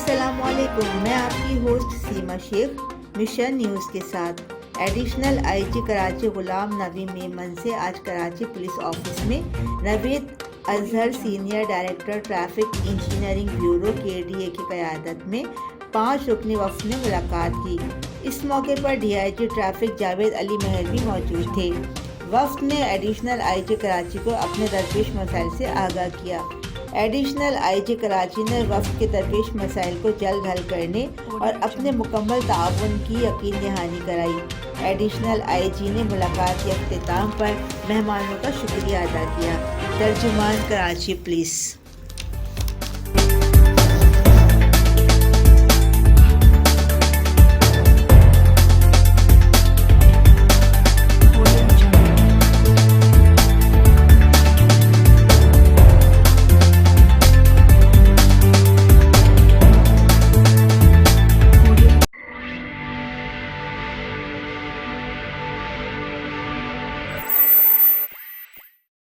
अस्सलामुअलैकुम, मैं आपकी होस्ट सीमा शेख मिशन न्यूज़ के साथ। एडिशनल आईजी कराची गुलाम नबी मेमन से आज कराची पुलिस ऑफिस में Naveed Azhar senior director traffic engineering bureau KDA की क़यादत में 5 रुकनी वफ़द ने मुलाकात की। इस मौके पर DIG ट्रैफिक जावेद अली महर भी मौजूद थे। वफ़द ने एडिशनल आईजी कराची को अपने दरपेश मसाइल से आगाह किया। एडिशनल आईजी कराची ने वफ़द के दरपेश मसाइल को जल्द हल करने और अपने मुकम्मल ताउन की यकीन दहानी कराई। एडिशनल आईजी ने मुलाकात के अख्तिताम पर मेहमानों का शुक्रिया अदा किया। तर्जुमान कराची पुलिस।